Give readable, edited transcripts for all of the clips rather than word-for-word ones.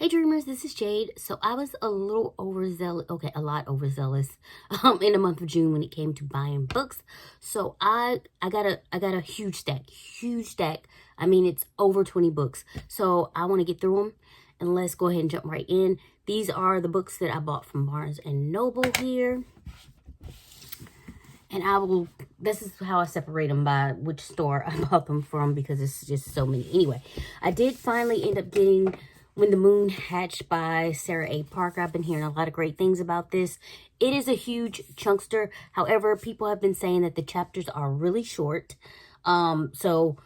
Hey Dreamers, this is Jade. So I was a little overzealous, okay, a lot overzealous in the month of June when it came to buying books. So I got a huge stack. I mean, it's over 20 books. So I want to get through them and let's go ahead and jump right in. These are the books that I bought from Barnes and Noble here. And this is how I separate them by which store I bought them from because it's just so many. Anyway, I did finally end up getting When the Moon Hatched by Sarah A. Parker. I've been hearing a lot of great things about this. It is a huge chunkster. However, people have been saying that the chapters are really short. So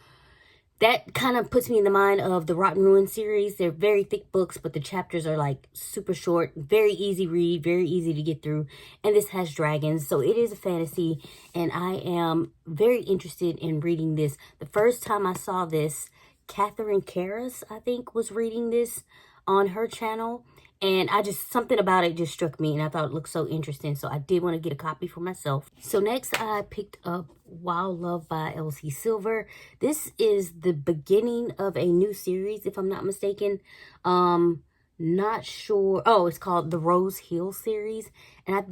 that kind of puts me in the mind of the Rotten Ruin series. They're very thick books, but the chapters are like super short, very easy read, very easy to get through. And this has dragons, so it is a fantasy, and I am very interested in reading this. The first time I saw this, Catherine Karras, I think, was reading this on her channel. And something about it just struck me, and I thought it looked so interesting. So I did want to get a copy for myself. So next I picked up Wild Love by L.C. Silver. This is the beginning of a new series, if I'm not mistaken. Not sure. Oh, it's called the Rose Hill series. And I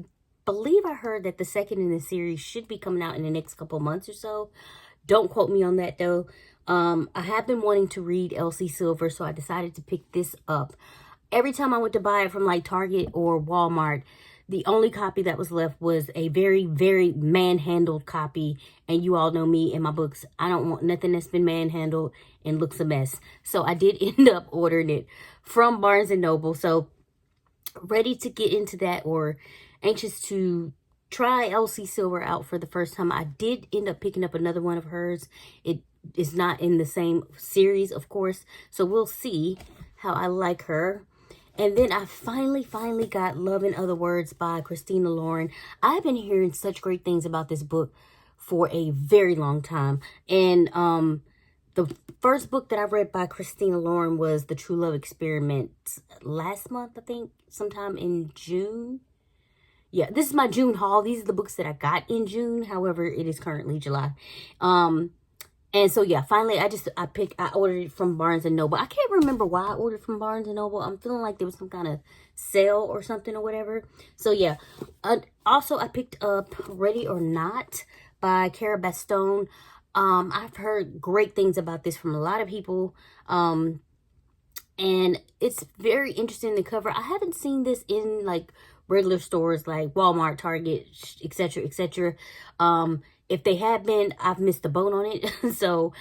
believe I heard that the second in the series should be coming out in the next couple months or so. Don't quote me on that, though. I have been wanting to read L.C. Silver, so I decided to pick this up. Every time I went to buy it from like Target or Walmart, the only copy that was left was a very, very manhandled copy. And you all know me and my books. I don't want nothing that's been manhandled and looks a mess. So I did end up ordering it from Barnes and Noble. So ready to get into that, or anxious to try L.C. Silver out for the first time. I did end up picking up another one of hers. It is not in the same series, of course. So we'll see how I like her. And then I finally got Love in Other Words by Christina Lauren. I've been hearing such great things about this book for a very long time. And the first book that I read by Christina Lauren was The True Love Experiment last month, I think, sometime in June. Yeah, this is my June haul. These are the books that I got in June. However, it is currently July. And so, yeah, finally, I ordered it from Barnes & Noble. I can't remember why I ordered from Barnes & Noble. I'm feeling like there was some kind of sale or something or whatever. So, yeah. Also, I picked up Ready or Not by Cara Bastone. I've heard great things about this from a lot of people. And it's very interesting, the cover. I haven't seen this in, like, regular stores like Walmart, Target, etc., etc. If they have been, I've missed the boat on it. So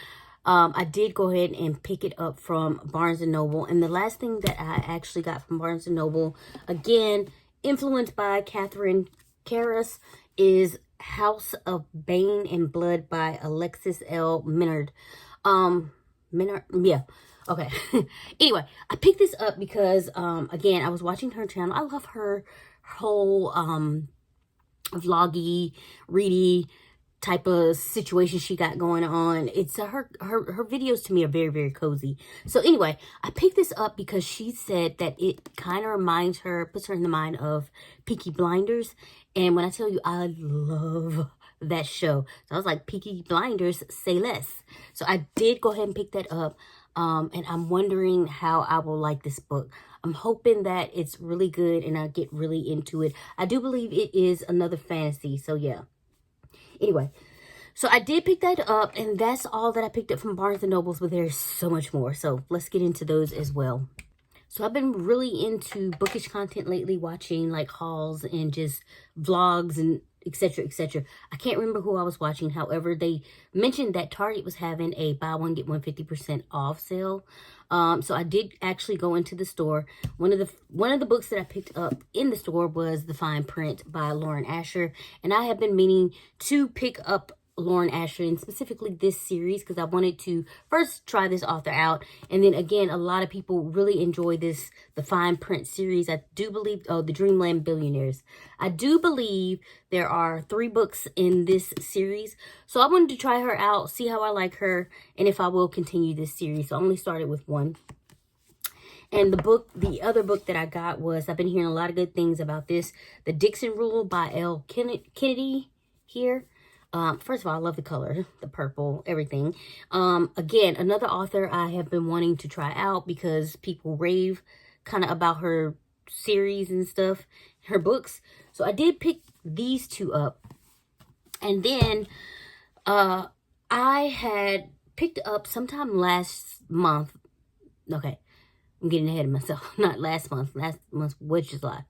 I did go ahead and pick it up from Barnes & Noble. And the last thing that I actually got from Barnes & Noble, again, influenced by Catherine Karras, is House of Bane and Blood by Alexis L. Minard. Yeah. Okay. Anyway, I picked this up because, again, I was watching her channel. I love her whole vloggy, ready type of situation she got going on. It's her videos to me are very, very cozy. So anyway, I picked this up because she said that it kind of reminds her, puts her in the mind of Peaky Blinders. And when I tell you, I love that show. So I was like, Peaky Blinders, say less. So I did go ahead and pick that up. And I'm wondering how I will like this book. I'm hoping that it's really good and I get really into it. I do believe it is another fantasy. So yeah. Anyway, so I did pick that up, and that's all that I picked up from Barnes & Nobles, but there's so much more. So let's get into those as well. So I've been really into bookish content lately, watching like hauls and just vlogs and etc., etc. I can't remember who I was watching. However, they mentioned that Target was having a buy one get one 50% off sale. So I did actually go into the store. One of the books that I picked up in the store was The Fine Print by Lauren Asher, and I have been meaning to pick up Lauren Asher, and specifically this series, because I wanted to first try this author out. And then again, a lot of people really enjoy this, the Fine Print series. I do believe, the Dreamland Billionaires. I do believe there are 3 books in this series. So I wanted to try her out, see how I like her, and if I will continue this series. So I only started with 1. And the other book that I got was, I've been hearing a lot of good things about this, The Dixon Rule by L. Kennedy here. First of all, I love the color, the purple, everything. Again, another author I have been wanting to try out because people rave kind of about her series and stuff, her books. So I did pick these two up. And then I had picked up sometime last month. Okay, I'm getting ahead of myself. Not last month. Last month was July.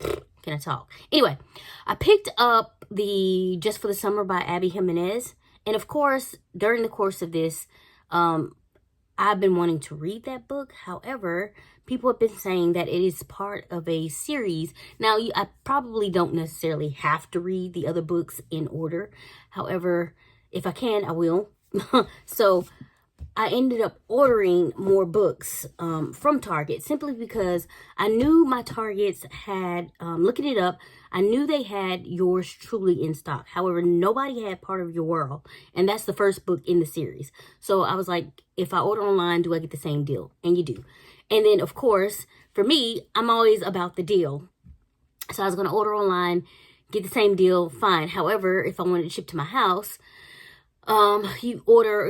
Can I talk? Anyway, I picked up the Just for the Summer by Abby Jimenez. And of course, during the course of this, I've been wanting to read that book. However, people have been saying that it is part of a series. Now, I probably don't necessarily have to read the other books in order. However, if I can, I will. So I ended up ordering more books from Target simply because I knew my Targets had, looking it up, I knew they had Yours Truly in stock. However, nobody had Part of Your World, and that's the first book in the series. So I was like, if I order online, do I get the same deal? And you do. And then, of course, for me, I'm always about the deal. So I was going to order online, get the same deal, fine. However, if I wanted it shipped to my house, you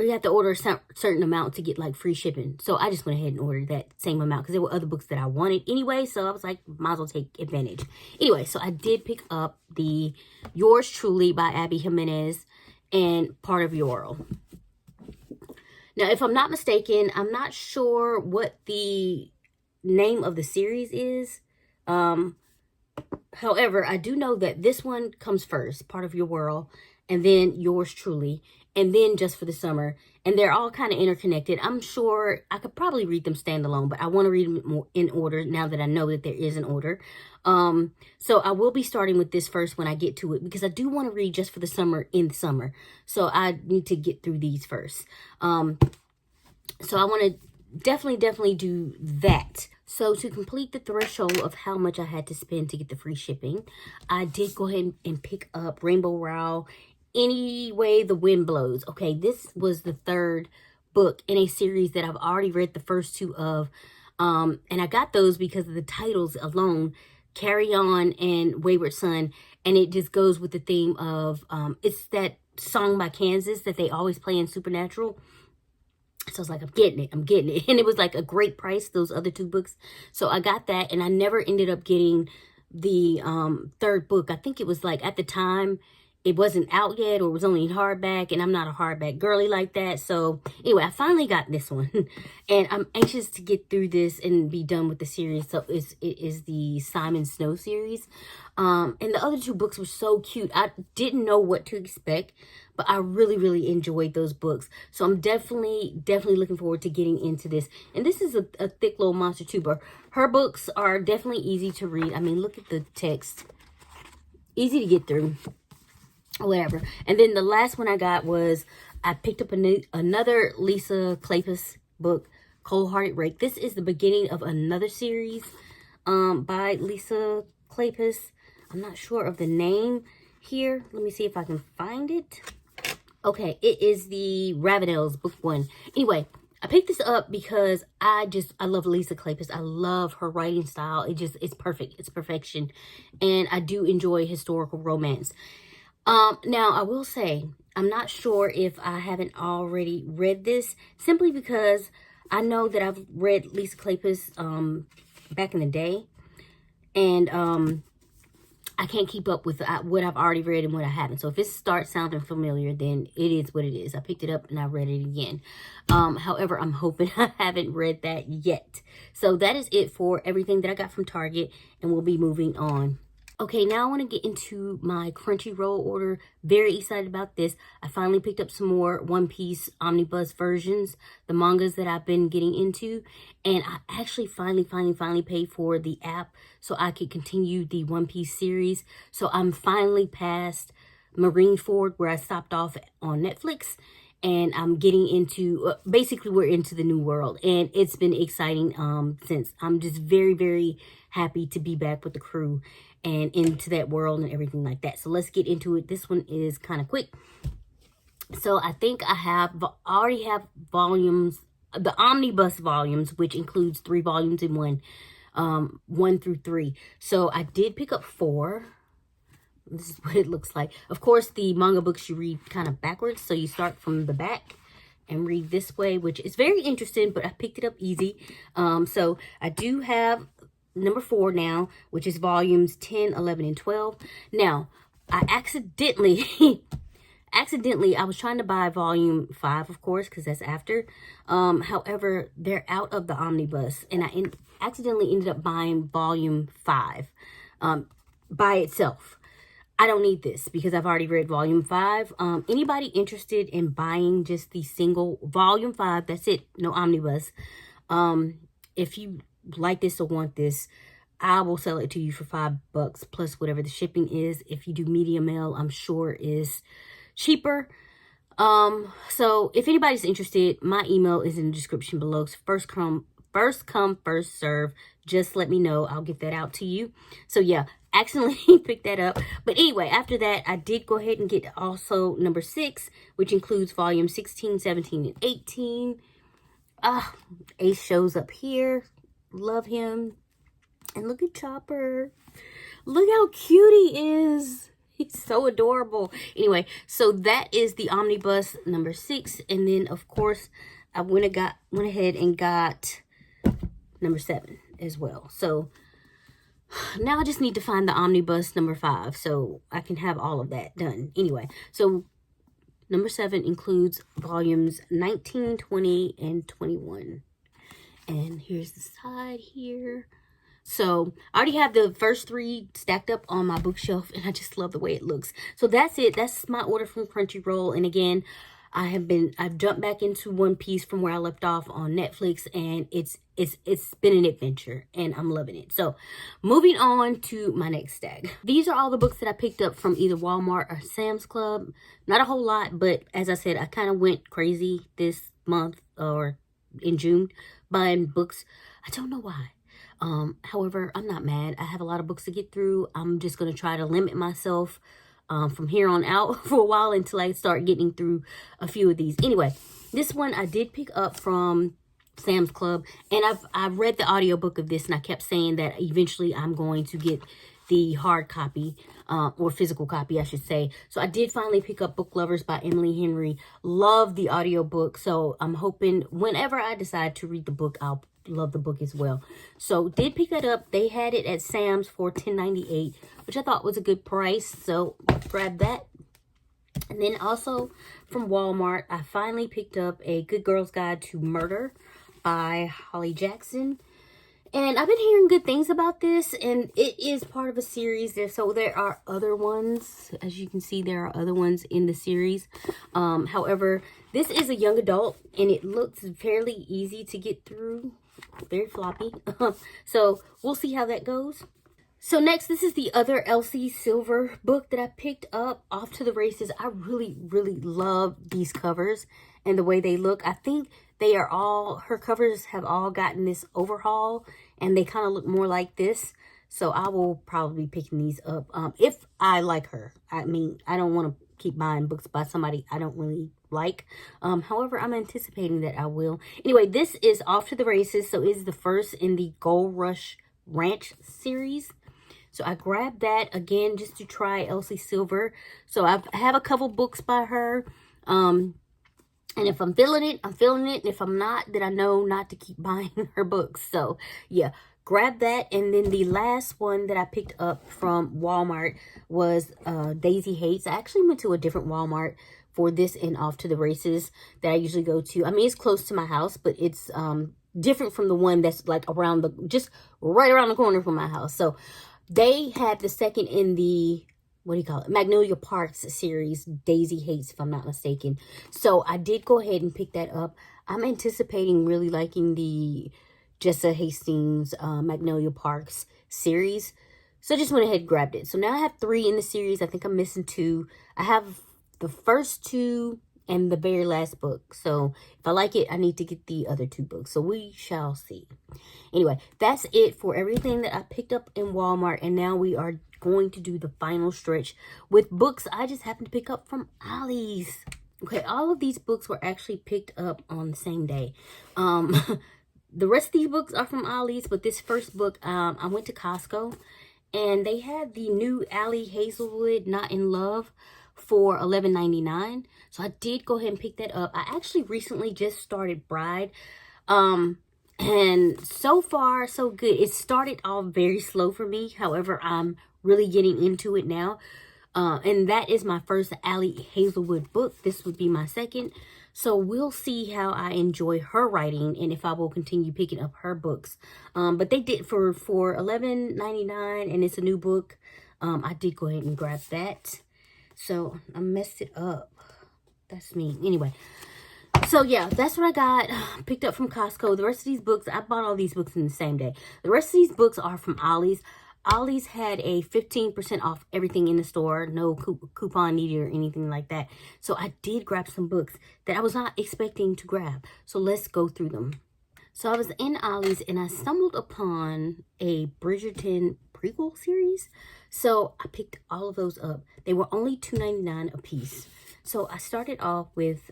have to order a certain amount to get like free shipping. So I just went ahead and ordered that same amount because there were other books that I wanted anyway. So I was like, might as well take advantage. Anyway, so I did pick up the Yours Truly by Abby Jimenez and Part of Your World. Now, if I'm not mistaken, I'm not sure what the name of the series is. However, I do know that this one comes first, Part of Your World, and then Yours Truly, and then Just for the Summer. And they're all kind of interconnected. I'm sure I could probably read them standalone, but I want to read them more in order now that I know that there is an order. So I will be starting with this first when I get to it, because I do want to read Just for the Summer in the summer. So I need to get through these first. So I want to definitely do that. So to complete the threshold of how much I had to spend to get the free shipping, I did go ahead and pick up Rainbow Rowell, Any Way the Wind Blows. Okay, this was the third book in a series that I've already read the first two of. And I got those because of the titles alone, Carry On and Wayward Son. And it just goes with the theme of, it's that song by Kansas that they always play in Supernatural. So I was like, I'm getting it. And it was like a great price, those other two books. So I got that, and I never ended up getting the third book. I think it was like, at the time, it wasn't out yet, or it was only in hardback, and I'm not a hardback girly like that. So anyway, I finally got this one, and I'm anxious to get through this and be done with the series. So it is the Simon Snow series. And the other two books were so cute. I didn't know what to expect, but I really enjoyed those books. So I'm definitely looking forward to getting into this. And this is a thick little monster too, but her books are definitely easy to read. I mean, look at the text. Easy to get through. Whatever. And then the last one I got was, I picked up another Lisa Kleypas book, Cold Hearted Rake. This is the beginning of another series by Lisa Kleypas. I'm not sure of the name here. Let me see if I can find it. Okay, it is the Ravenels, book 1. Anyway, I picked this up because I love Lisa Kleypas. I love her writing style. It's perfect. It's perfection. And I do enjoy historical romance. Now, I will say, I'm not sure if I haven't already read this, simply because I know that I've read Lisa Kleypas back in the day, and I can't keep up with what I've already read and what I haven't. So if it starts sounding familiar, then it is what it is. I picked it up and I read it again. However, I'm hoping I haven't read that yet. So that is it for everything that I got from Target, and we'll be moving on. Okay, now I want to get into my Crunchyroll order. Very excited about this. I finally picked up some more One Piece omnibus versions, the mangas that I've been getting into. And I actually finally paid for the app so I could continue the One Piece series. So I'm finally past Marineford, where I stopped off on Netflix. And I'm getting into, basically we're into the new world. And it's been exciting since. I'm just very happy to be back with the crew and into that world and everything like that. So let's get into it. This one is kind of quick. So I think I already have volumes, the omnibus volumes, which includes 3 volumes in one, 1 through 3. So I did pick up 4. This is what it looks like. Of course, the manga books you read kind of backwards. So you start from the back and read this way, which is very interesting, but I picked it up easy. So I do have number 4 now, which is volumes 10, 11, and 12. Now, I accidentally I was trying to buy volume 5, of course, because that's after. However, they're out of the omnibus, and I accidentally ended up buying volume 5 by itself. I don't need this because I've already read volume 5. Anybody interested in buying just the single volume 5, that's it, no omnibus. If you like this or want this, I will sell it to you for $5 plus whatever the shipping is. If you do media mail, I'm sure is cheaper. So if anybody's interested, my email is in the description below. So first come, first serve. Just let me know. I'll get that out to you. So yeah, accidentally picked that up. But anyway, after that, I did go ahead and get also number 6, which includes volume 16, 17, and 18. Ace shows up here. Love him. And look at Chopper. Look how cute he is. He's so adorable. Anyway, so that is the omnibus number 6. And then, of course, I went ahead and got number 7 as well. So now I just need to find the omnibus number 5 so I can have all of that done. Anyway, so number 7 includes volumes 19, 20, and 21. And here's the side here. So I already have the first 3 stacked up on my bookshelf, and I just love the way it looks. So that's it. That's my order from Crunchyroll. And again, I've jumped back into One Piece from where I left off on Netflix, and it's been an adventure, and I'm loving it. So moving on to my next stack. These are all the books that I picked up from either Walmart or Sam's Club. Not a whole lot, but as I said, I kind of went crazy this month or in June buying books. I don't know why. However, I'm not mad. I have a lot of books to get through. I'm just going to try to limit myself from here on out for a while until I start getting through a few of these. Anyway, this one I did pick up from Sam's Club, and I've read the audiobook of this, and I kept saying that eventually I'm going to get the hard copy, or physical copy, I should say. So I did finally pick up Book Lovers by Emily Henry. Love the audiobook, so I'm hoping whenever I decide to read the book, I'll love the book as well. So did pick that up. They had it at Sam's for $10.98, which I thought was a good price, so grabbed that. And then also from Walmart, I finally picked up A Good Girl's Guide to Murder by Holly Jackson. And I've been hearing good things about this, and it is part of a series. So there are other ones. As you can see, there are other ones in the series. However, this is a young adult, and it looks fairly easy to get through. Very floppy. So we'll see how that goes. So next, this is the other Elsie Silver book that I picked up, Off to the Races. I really, really love these covers and the way they look. I think they are all, her covers have all gotten this overhaul, and they kind of look more like this. So I will probably be picking these up if I like her. I mean, I don't want to keep buying books by somebody I don't really like. However, I'm anticipating that I will. Anyway, this is Off to the Races. So it's the first in the Gold Rush Ranch series. So I grabbed that again just to try Elsie Silver. So I have a couple books by her. And if I'm feeling it, I'm feeling it. And if I'm not, then I know not to keep buying her books. So yeah, grab that. And then the last one that I picked up from Walmart was Daisy Hates. I actually went to a different Walmart for this and Off to the Races that I usually go to. I mean, it's close to my house, but it's different from the one that's like around the, just right around the corner from my house. So they had the second in the, what do you call it, Magnolia Parks series, Daisy Hates, if I'm not mistaken. So I did go ahead and pick that up. I'm anticipating really liking the Jessa Hastings Magnolia Parks series. So I just went ahead and grabbed it. So now I have 3 in the series. I think I'm missing 2. I have the first 2 and the very last book. So if I like it, I need to get the other 2 books. So we shall see. Anyway, that's it for everything that I picked up in Walmart. And now we are going to do the final stretch with books I just happened to pick up from Ollie's. Okay, all of these books were actually picked up on the same day. The rest of these books are from Ollie's, but this first book, I went to Costco, and they had the new Allie Hazelwood Not in Love for $11.99. So I did go ahead and pick that up. I actually recently just started Bride. And so far, so good. It started off very slow for me. However, I'm really getting into it now. And that is my first Allie Hazelwood book. This would be my second. So we'll see how I enjoy her writing and if I will continue picking up her books. But they did for $11.99, and it's a new book. I did go ahead and grab that. So I messed it up. That's me. Anyway. So yeah, that's what I got. Picked up from Costco. The rest of these books, I bought all these books in the same day. The rest of these books are from Ollie's. Ollie's had a 15% off everything in the store. No coupon needed or anything like that. So I did grab some books that I was not expecting to grab. So let's go through them. So I was in Ollie's and I stumbled upon a Bridgerton prequel series. So I picked all of those up. They were only $2.99 a piece. So I started off with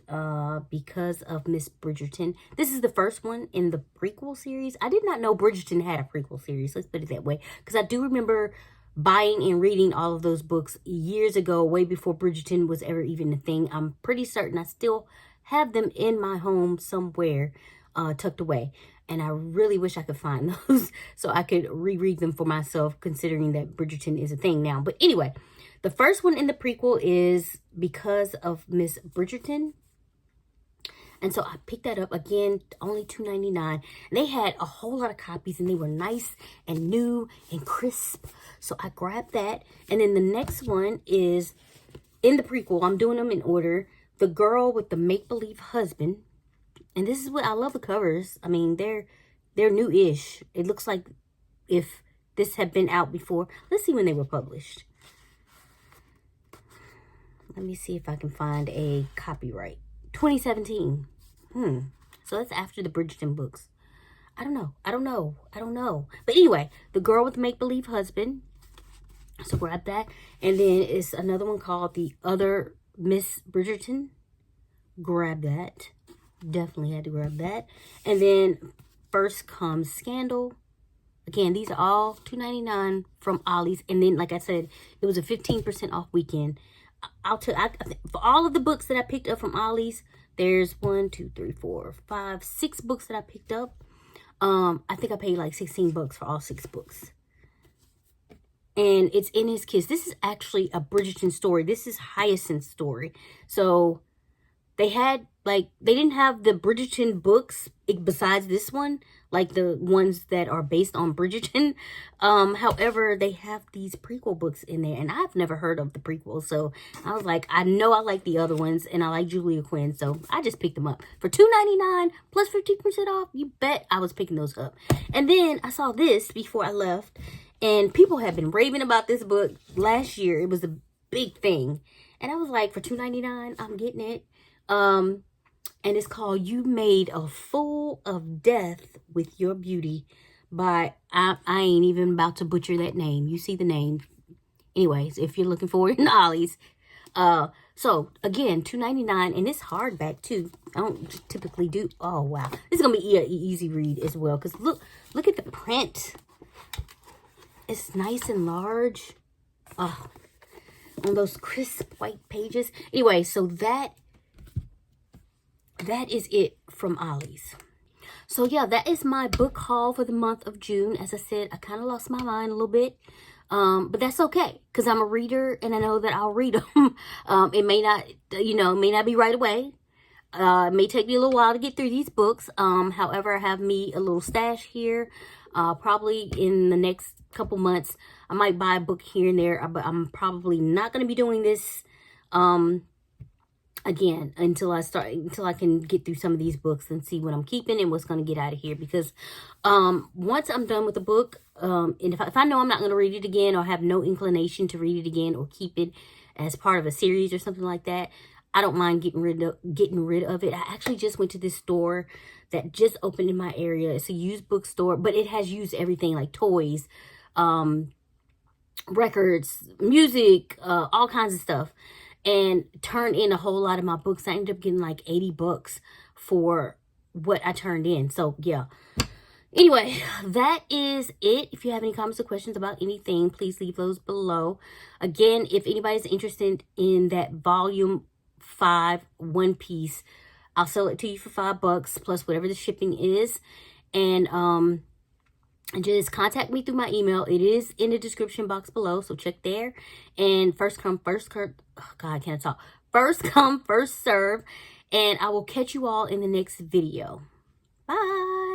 Because of Miss Bridgerton. This is the first one in the prequel series. I did not know Bridgerton had a prequel series. Let's put it that way. Because I do remember buying and reading all of those books years ago, way before Bridgerton was ever even a thing. I'm pretty certain I still have them in my home somewhere tucked away. And I really wish I could find those so I could reread them for myself, considering that Bridgerton is a thing now. But anyway, the first one in the prequel is Because of Miss Bridgerton. And so I picked that up again, only $2.99. And they had a whole lot of copies and they were nice and new and crisp. So I grabbed that. And then the next one is in the prequel. I'm doing them in order. The Girl with the Make-Believe Husband. And this is what I love the covers. I mean, they're new-ish. It looks like if this had been out before. Let's see when they were published. Let me see if I can find a copyright. 2017. So that's after the Bridgerton books. I don't know. But anyway, The Girl with the Make-Believe Husband. So grab that. And then it's another one called The Other Miss Bridgerton. Grab that. Definitely had to grab that. And then First Comes Scandal. Again, these are all $2.99 from Ollie's. And then, like I said, it was a 15% off weekend. For all of the books that I picked up from Ollie's, there's 6 books that I picked up. I think I paid like $16 for all 6 books. And it's in his kiss. This is actually a Bridgerton story. This is Hyacinth's story. So they didn't have the Bridgerton books besides this one, like the ones that are based on Bridgerton. However, they have these prequel books in there, and I've never heard of the prequels. So I was like, I know I like the other ones, and I like Julia Quinn, so I just picked them up for $2.99 plus 15% off. You bet I was picking those up. And then I saw this before I left, and people have been raving about this book last year. It was a big thing, and I was like, for $2.99, I'm getting it. And it's called You Made a Fool of Death with Your Beauty by, I ain't even about to butcher that name. You see the name. Anyways, if you're looking for it in Ollie's. So, again, $2.99, and it's hardback, too. I don't typically do, oh, wow. This is going to be an easy read as well, because look at the print. It's nice and large. On those crisp white pages. Anyway, so that is it from Ollie's. So yeah, that is my book haul for the month of June. As I said, I kind of lost my mind a little bit. But that's okay, because I'm a reader and I know that I'll read them. It may not, may not be right away. It may take me a little while to get through these books. However, I have me a little stash here. Probably in the next couple months, I might buy a book here and there, but I'm probably not going to be doing this, again, until I can get through some of these books and see what I'm keeping and what's going to get out of here. Because once I'm done with the book, and if I know I'm not going to read it again, or have no inclination to read it again, or keep it as part of a series or something like that, I don't mind getting rid of it. I actually just went to this store that just opened in my area. It's a used bookstore, but it has used everything, like toys, records, music, all kinds of stuff. And turned in a whole lot of my books. I ended up getting like $80 for what I turned in. So yeah, Anyway, that is it. If you have any comments or questions about anything, please leave those below. Again, if anybody's interested in that volume 5 one piece, I'll sell it to you for $5 plus whatever the shipping is. And just contact me through my email. It is in the description box below, so check there. And first come, first serve. Oh God, I can't talk. First come, first serve. And I will catch you all in the next video. Bye.